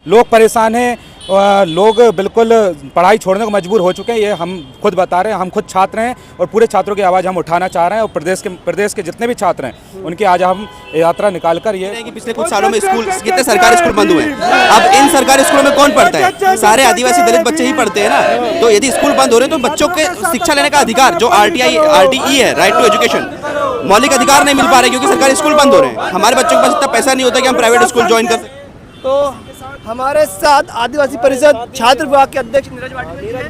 लोग परेशान हैं, लोग बिल्कुल पढ़ाई छोड़ने को मजबूर हो चुके हैं। ये हम खुद बता रहे हैं, हम खुद छात्र हैं और पूरे छात्रों की आवाज़ हम उठाना चाह रहे हैं। और प्रदेश के जितने भी छात्र हैं उनकी आज हम यात्रा निकाल कर ये कि पिछले कुछ सालों में स्कूल कितने सरकारी स्कूल बंद हुए हैं। अब इन सरकारी स्कूलों में कौन पढ़ता है? सारे आदिवासी दलित बच्चे ही पढ़ते हैं ना। तो यदि स्कूल बंद हो रहे हैं तो बच्चों के शिक्षा लेने का अधिकार जो RTE है, राइट टू एजुकेशन, मौलिक अधिकार नहीं मिल पा रहे क्योंकि सरकारी स्कूल बंद हो रहे हैं। हमारे बच्चों के पास इतना पैसा नहीं होता कि हम प्राइवेट स्कूल ज्वाइन कर सकें। तो हमारे साथ आदिवासी परिषद छात्र विभाग के अध्यक्ष नीरज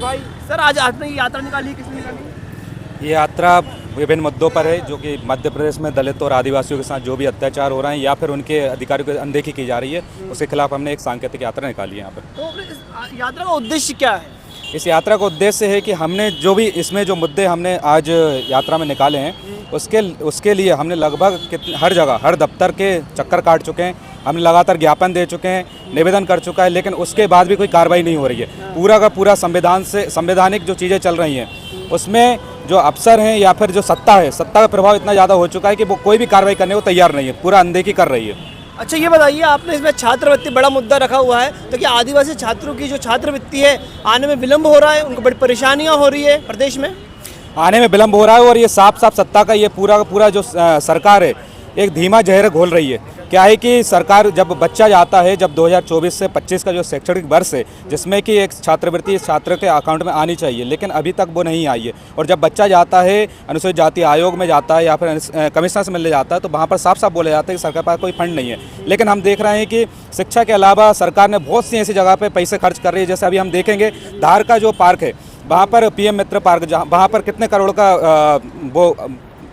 भाई। सर, आज आपने ये यात्रा निकाली, किस लिए निकाली? ये यात्रा विभिन्न मुद्दों पर है, जो कि मध्य प्रदेश में दलित और आदिवासियों के साथ जो भी अत्याचार हो रहे हैं या फिर उनके अधिकारों की अनदेखी की जा रही है, उसके खिलाफ हमने एक सांकेतिक यात्रा निकाली है यहाँ पर। तो इस यात्रा का उद्देश्य क्या है? इस यात्रा का उद्देश्य है कि हमने जो भी इसमें जो मुद्दे हमने आज यात्रा में निकाले हैं उसके लिए हमने लगभग हर जगह हर दफ्तर के चक्कर काट चुके हैं, हमने लगातार ज्ञापन दे चुके हैं, निवेदन कर चुका है, लेकिन उसके बाद भी कोई कार्रवाई नहीं हो रही है। पूरा का पूरा संवैधानिक जो चीज़ें चल रही हैं उसमें जो अफसर हैं या फिर जो सत्ता है, सत्ता का प्रभाव इतना ज़्यादा हो चुका है कि वो कोई भी कार्रवाई करने को तैयार नहीं है, पूरा अनदेखी कर रही है। अच्छा, ये बताइए, आपने इसमें छात्रवृत्ति बड़ा मुद्दा रखा हुआ है, तो क्या आदिवासी छात्रों की जो छात्रवृत्ति है आने में विलम्ब हो रहा है? उनको बड़ी परेशानियां हो रही है प्रदेश में? आने में विलम्ब हो रहा है और ये साफ सत्ता का ये पूरा का पूरा जो सरकार है एक धीमा जहर घोल रही है। क्या है कि सरकार जब बच्चा जाता है, जब 2024 से 25 का जो शैक्षणिक वर्ष है जिसमें कि एक छात्रवृत्ति छात्र के अकाउंट में आनी चाहिए, लेकिन अभी तक वो नहीं आई है। और जब बच्चा जाता है अनुसूचित जाति आयोग में जाता है या फिर कमिश्नर से मिलने जाता है तो वहाँ पर साफ साफ बोला जाता है कि सरकार के पास कोई फंड नहीं है। लेकिन हम देख रहे हैं कि शिक्षा के अलावा सरकार ने बहुत सी ऐसी जगह पर पैसे खर्च कर रही है। जैसे अभी हम देखेंगे धार का जो पार्क है, वहाँ पर PM मित्र पार्क, जहाँ वहाँ पर कितने करोड़ का वो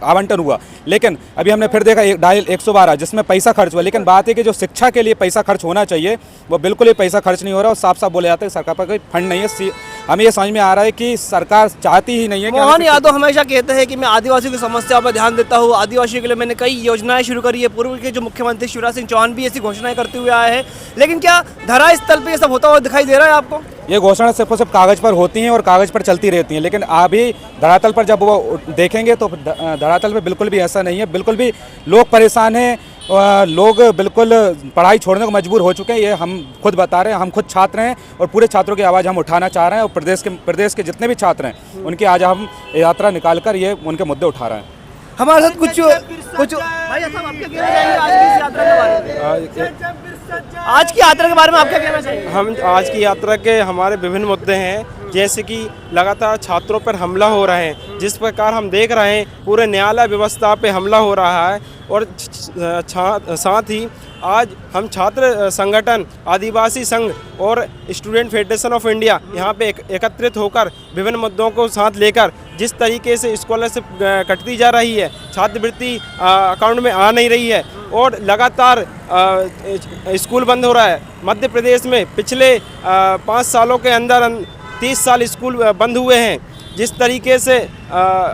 आवंटन हुआ, लेकिन अभी हमने फिर देखा 112 जिसमें पैसा खर्च हुआ। लेकिन बात है कि जो शिक्षा के लिए पैसा खर्च होना चाहिए वो बिल्कुल ही पैसा खर्च नहीं हो रहा और साफ साफ बोले जाते हैं सरकार पर कोई फंड नहीं है। हमें ये समझ में आ रहा है कि सरकार चाहती ही नहीं है। मोहन यादव हमेशा कहते हैं कि मैं आदिवासियों की समस्या पर ध्यान देता हूँ, आदिवासियों के लिए मैंने कई योजनाएं शुरू करी है। पूर्व के जो मुख्यमंत्री शिवराज सिंह चौहान भी ऐसी घोषणाएं करते हुए आए हैं, लेकिन क्या धरा स्थल पर ये सब होता हुआ दिखाई दे रहा है आपको? ये घोषणा सिर्फ और सिर्फ कागज़ पर होती हैं और कागज़ पर चलती रहती हैं, लेकिन अभी धरातल पर जब वो देखेंगे तो धरातल पर बिल्कुल भी ऐसा नहीं है। बिल्कुल भी लोग परेशान हैं, लोग बिल्कुल पढ़ाई छोड़ने को मजबूर हो चुके हैं। ये हम खुद बता रहे हैं, हम खुद छात्र हैं और पूरे छात्रों की आवाज़ हम उठाना चाह रहे हैं। और प्रदेश के जितने भी छात्र हैं उनकी आज हम यात्रा निकाल कर ये उनके मुद्दे उठा रहे हैं। हमारे साथ कुछ भाई साहब, आप क्या कहना चाहेंगे आज की इस यात्रा के बारे में? आज की यात्रा के बारे में आप क्या कहना चाहेंगे? हम आज की यात्रा के हमारे विभिन्न मुद्दे हैं, जैसे कि लगातार छात्रों पर हमला हो रहा है, जिस प्रकार हम देख रहे हैं पूरे न्यायालय व्यवस्था पे हमला हो रहा है। और साथ ही आज हम छात्र संगठन, आदिवासी संघ और स्टूडेंट फेडरेशन ऑफ इंडिया यहाँ पे एकत्रित होकर विभिन्न मुद्दों को साथ लेकर जिस तरीके से स्कॉलरशिप कटती जा रही है, छात्रवृत्ति अकाउंट में आ नहीं रही है और लगातार स्कूल बंद हो रहा है। मध्य प्रदेश में पिछले 5 सालों के अंदर 30 साल स्कूल बंद हुए हैं। जिस तरीके से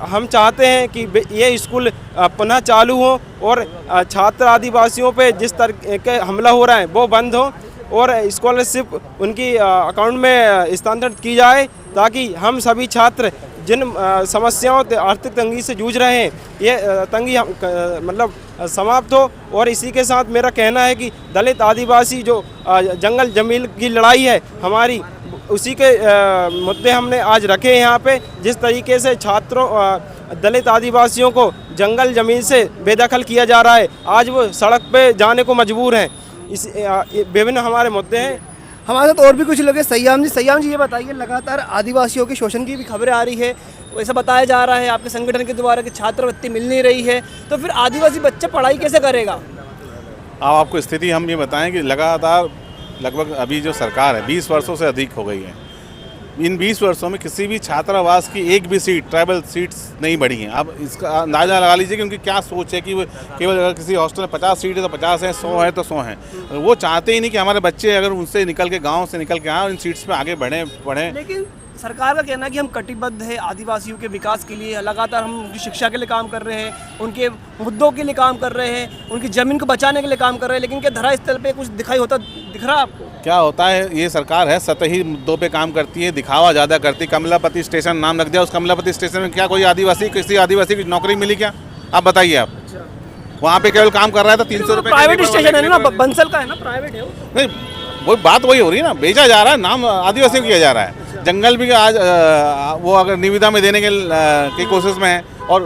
हम चाहते हैं कि ये स्कूल पुनः चालू हो और छात्र आदिवासियों पे जिस तरह के हमला हो रहा है वो बंद हो और स्कॉलरशिप उनकी अकाउंट में स्थानांतरित की जाए, ताकि हम सभी छात्र जिन समस्याओं आर्थिक तंगी से जूझ रहे हैं ये तंगी मतलब समाप्त हो। और इसी के साथ मेरा कहना है कि दलित आदिवासी जो जंगल जमीन की लड़ाई है हमारी, उसी के मुद्दे हमने आज रखे हैं यहाँ पे। जिस तरीके से छात्रों दलित आदिवासियों को जंगल ज़मीन से बेदखल किया जा रहा है, आज वो सड़क पे जाने को मजबूर हैं। इस विभिन्न हमारे मुद्दे हैं। हमारे साथ और भी कुछ लोग हैं। सयाम जी ये बताइए, लगातार आदिवासियों के शोषण की भी खबरें आ रही है, ऐसा बताया जा रहा है आपके संगठन के द्वारा कि छात्रवृत्ति मिल नहीं रही है, तो फिर आदिवासी बच्चा पढ़ाई कैसे करेगा? अब आपको स्थिति हम ये बताएं कि लगातार लगभग अभी जो सरकार है 20 वर्षों से अधिक हो गई है। इन 20 वर्षों में किसी भी छात्रावास की एक भी सीट, ट्राइबल सीट्स नहीं बढ़ी हैं। अब इसका अंदाज़ा लगा लीजिए कि उनकी क्या सोच है कि वो केवल अगर किसी हॉस्टल में 50 सीट है तो 50 हैं, 100 है तो 100 हैं। वो चाहते ही नहीं कि हमारे बच्चे अगर उनसे निकल के, गाँव से निकल के आएँ और इन सीट्स में आगे बढ़ें पढ़ें। लेकिन सरकार का कहना है कि हम कटिबद्ध है आदिवासियों के विकास के लिए, लगातार हम उनकी शिक्षा के लिए काम कर रहे हैं, उनके मुद्दों के लिए काम कर रहे हैं, उनकी ज़मीन को बचाने के लिए काम कर रहे हैं। लेकिन क्या धरा स्थल पे कुछ दिख रहा है आपको? क्या होता है, ये सरकार है सतही मुद्दों पे काम करती है, दिखावा ज़्यादा करती है। कमलापति स्टेशन नाम लग दिया, उस कमलापति स्टेशन में क्या कोई आदिवासी, किसी आदिवासी की नौकरी मिली क्या? आप बताइए। आप वहाँ पे केवल काम कर रहा है तो 300 रुपये प्राइवेट स्टेशन है ना, बंसल का है ना, प्राइवेट है वो। नहीं, वो बात वही हो रही है ना, बेचा जा रहा है, नाम आदिवासी किया जा रहा है। जंगल भी आज वो अगर निविदा में देने के कोशिश में है, और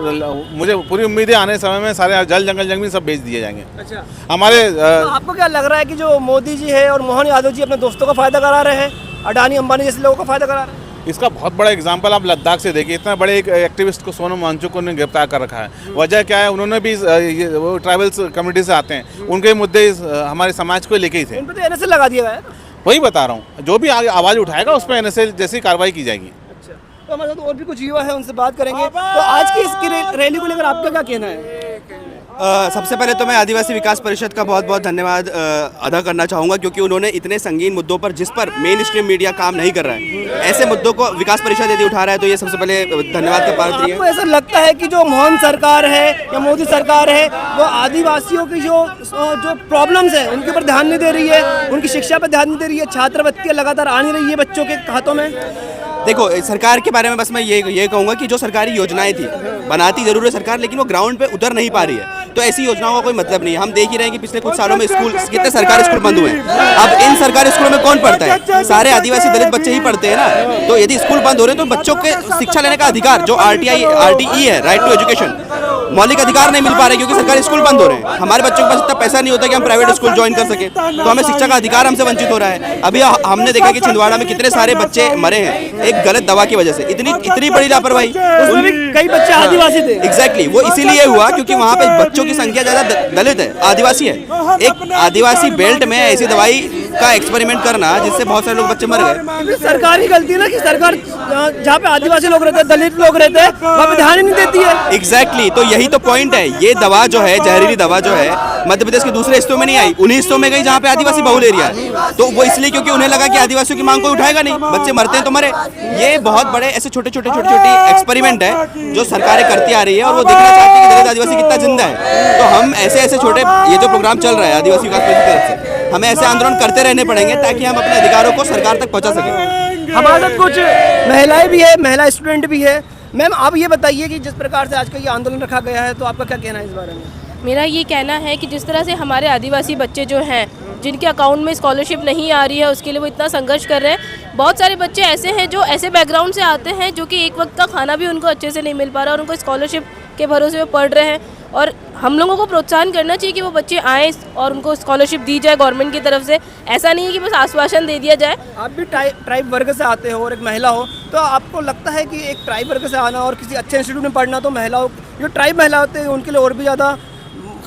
मुझे पूरी उम्मीद है आने समय में सारे जल जंगल जंगल सब बेच दिए जाएंगे। अच्छा, हमारे तो आपको क्या लग रहा है कि जो मोदी जी है और मोहन यादव जी अपने दोस्तों का फायदा करा रहे हैं, अडानी अंबानी जैसे लोगों का फायदा करा रहे हैं? इसका बहुत बड़ा एग्जाम्पल आप लद्दाख से देखिए, इतना बड़े एक एक्टिविस्ट को सोनम वांगचुक को उन्होंने गिरफ्तार कर रखा है। वजह क्या है, उन्होंने भी वो ट्राइबल्स कम्युनिटी से आते हैं, उनके मुद्दे हमारे समाज को लेके ही थे। उन पर तो एनएसए लगा दिया गया है ना। वही बता रहा हूँ, जो भी आगे आवाज़ उठाएगा उस पर एनएसए जैसी कार्रवाई की जाएगी। अच्छा, तो हमारे साथ और भी कुछ युवा है, उनसे बात करेंगे। तो आज की इस रैली को लेकर आपका क्या कहना है? सबसे पहले तो मैं आदिवासी विकास परिषद का बहुत बहुत धन्यवाद अदा करना चाहूँगा, क्योंकि उन्होंने इतने संगीन मुद्दों पर, जिस पर मेन स्ट्रीम मीडिया काम नहीं कर रहा है, ऐसे मुद्दों को विकास परिषद यदि उठा रहा है तो ये सबसे पहले धन्यवाद का पात्र है। आपको ऐसा लगता है कि जो मोहन सरकार है या मोदी सरकार है वो आदिवासियों की जो प्रॉब्लम्स है उनके ऊपर ध्यान नहीं दे रही है, उनकी शिक्षा पर ध्यान नहीं दे रही है, छात्रवृत्तियाँ लगातार आ नहीं रही है बच्चों के खातों में? देखो, सरकार के बारे में बस मैं ये कहूँगा कि जो सरकारी योजनाएं थी, बनाती जरूर है सरकार, लेकिन वो ग्राउंड पे उतर नहीं पा रही है, तो ऐसी योजनाओं का कोई मतलब नहीं है। हम देख ही रहे हैं कि पिछले कुछ सालों में स्कूल, कितने सरकारी स्कूल बंद हुए हैं। अब इन सरकारी स्कूलों में कौन पढ़ता है? सारे आदिवासी दलित बच्चे ही पढ़ते हैं ना। तो यदि स्कूल बंद हो रहे हैं तो बच्चों के शिक्षा लेने का अधिकार, जो RTE है, राइट टू एजुकेशन, मौलिक अधिकार नहीं मिल पा रहे क्योंकि सरकारी स्कूल बंद हो रहे हैं। हमारे बच्चों के पास इतना पैसा नहीं होता कि हम प्राइवेट स्कूल ज्वाइन कर सके, तो हमें शिक्षा का अधिकार हमसे वंचित हो रहा है। अभी हमने देखा कि छिंदवाड़ा में कितने सारे बच्चे मरे हैं एक गलत दवा की वजह से। इतनी बड़ी लापरवाही, उसमें भी कई बच्चे आदिवासी थे। एग्जैक्टली, वो इसीलिए हुआ क्योंकि वहाँ पे बच्चों की संख्या ज्यादा दलित है, आदिवासी है। एक आदिवासी बेल्ट में ऐसी दवाई का एक्सपेरिमेंट करना जिससे बहुत सारे लोग बच्चे मर गए। सरकारी गलती ना कि सरकार जहाँ पे आदिवासी लोग रहते हैं, दलित लोग रहते हैं, वहाँ पे ध्यान ही नहीं देती है। एग्जैक्टली, तो यही तो पॉइंट है। ये दवा जो है, जहरीली दवा जो है, मध्य प्रदेश के दूसरे हिस्सों में नहीं आई, उन्हीं हिस्सों में गई जहाँ पे आदिवासी बहुल एरिया है। तो वो इसलिए क्योंकि उन्हें लगा कि आदिवासियों की मांग कोई उठाएगा नहीं, बच्चे मरते हैं तो मरे। ये बहुत बड़े ऐसे छोटे छोटे एक्सपेरिमेंट है जो सरकारें करती आ रही है, और वो देखना चाहती है कि दलित आदिवासी कितना जिंदा है। तो हम ऐसे छोटे, ये जो प्रोग्राम चल रहा है आदिवासी विकास परिषद की तरफ से, हमें ऐसे आंदोलन करते रहने पड़ेंगे ताकि हम अपने अधिकारों को सरकार तक पहुंचा सकें। हमारे साथ कुछ महिलाएं भी है, महिला स्टूडेंट भी है। मैम, आप ये बताइए कि जिस प्रकार से आज का ये आंदोलन रखा गया है, तो आपका क्या कहना है इस बारे में? मेरा ये कहना है कि जिस तरह से हमारे आदिवासी बच्चे जो हैं, जिनके अकाउंट में स्कॉलरशिप नहीं आ रही है, उसके लिए वो इतना संघर्ष कर रहे हैं। बहुत सारे बच्चे ऐसे हैं जो ऐसे बैकग्राउंड से आते हैं जो कि एक वक्त का खाना भी उनको अच्छे से नहीं मिल पा रहा, और उनको स्कॉलरशिप के भरोसे पे पढ़ रहे हैं। और हम लोगों को प्रोत्साहन करना चाहिए कि वो बच्चे आएँ और उनको स्कॉलरशिप दी जाए गवर्नमेंट की तरफ से। ऐसा नहीं है कि बस आश्वासन दे दिया जाए। आप भी ट्राइब वर्ग से आते हो और एक महिला हो, तो आपको लगता है कि एक ट्राइब वर्ग से आना और किसी अच्छे इंस्टीट्यूट में पढ़ना, तो महिलाओं, जो ट्राइब महिला होते हैं उनके लिए और भी ज़्यादा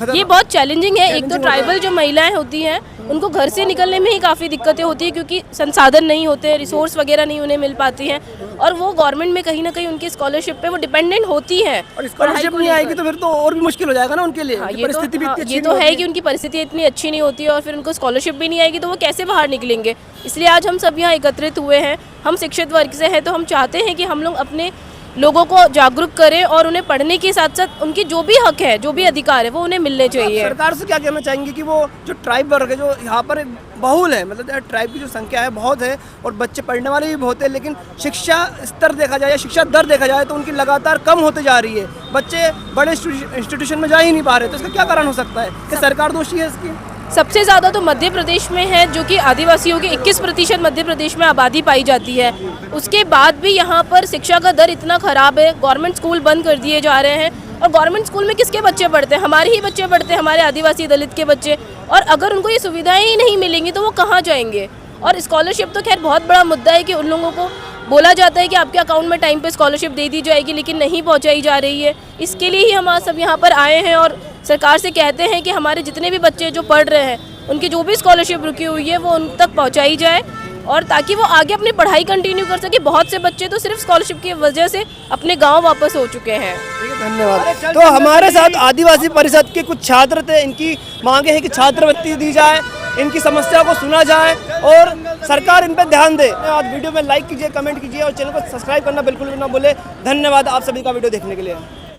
ये बहुत चैलेंजिंग है। एक तो ट्राइबल जो महिलाएं होती हैं उनको घर से निकलने में ही काफ़ी दिक्कतें होती है, क्योंकि संसाधन नहीं होते, रिसोर्स वगैरह नहीं उन्हें मिल पाती हैं, और वो गवर्नमेंट में कहीं ना कहीं उनकी स्कॉलरशिप पे वो डिपेंडेंट होती है। और स्कॉलरशिप नहीं आएगी तो फिर तो और भी मुश्किल हो जाएगा ना उनके लिए। परिस्थिति भी ये तो है कि उनकी परिस्थिति इतनी अच्छी नहीं होती है, और फिर उनको स्कॉलरशिप भी नहीं आएगी तो वो कैसे बाहर निकलेंगे। इसलिए आज हम सब यहाँ एकत्रित हुए हैं। हम शिक्षित वर्ग से हैं, तो हम चाहते हैं कि हम लोग अपने लोगों को जागरूक करें और उन्हें पढ़ने के साथ साथ उनके जो भी हक है, जो भी अधिकार है, वो उन्हें मिलने चाहिए। सरकार से क्या कहना चाहेंगे कि वो जो ट्राइब वर्ग है, जो यहाँ पर बहुल है, मतलब ट्राइब की जो संख्या है बहुत है, और बच्चे पढ़ने वाले भी बहुत है, लेकिन शिक्षा स्तर देखा जाए या शिक्षा दर देखा जाए तो उनकी लगातार कम होते जा रही है। बच्चे बड़े इंस्टीट्यूशन में जा ही नहीं पा रहे, तो इसका क्या कारण हो सकता है? कि सरकार दोषी है इसकी? सबसे ज़्यादा तो मध्य प्रदेश में है, जो कि आदिवासियों की 21% मध्य प्रदेश में आबादी पाई जाती है। उसके बाद भी यहाँ पर शिक्षा का दर इतना ख़राब है, गवर्नमेंट स्कूल बंद कर दिए जा रहे हैं। और गवर्नमेंट स्कूल में किसके बच्चे पढ़ते हैं? हमारे ही बच्चे पढ़ते हैं, हमारे आदिवासी दलित के बच्चे। और अगर उनको ये सुविधाएं ही नहीं मिलेंगी तो वो कहाँ जाएंगे? और स्कॉलरशिप तो खैर बहुत बड़ा मुद्दा है कि उन लोगों को बोला जाता है कि आपके अकाउंट में टाइम पे स्कॉलरशिप दे दी जाएगी, लेकिन नहीं पहुंचाई जा रही है। इसके लिए ही हम आज सब यहाँ पर आए हैं और सरकार से कहते हैं कि हमारे जितने भी बच्चे जो पढ़ रहे हैं उनकी जो भी स्कॉलरशिप रुकी हुई है वो उन तक पहुँचाई जाए, और ताकि वो आगे अपनी पढ़ाई कंटिन्यू कर सके। बहुत से बच्चे तो सिर्फ स्कॉलरशिप की वजह से अपने गाँव वापस हो चुके हैं। धन्यवाद। तो हमारे साथ आदिवासी परिषद के कुछ छात्र थे। इनकी मांगे हैं कि छात्रवृत्ति दी जाए, इनकी समस्या को सुना जाए और सरकार इन पर ध्यान दे। आज वीडियो में लाइक कीजिए, कमेंट कीजिए और चैनल को सब्सक्राइब करना बिल्कुल भी ना भूले। धन्यवाद आप सभी का वीडियो देखने के लिए।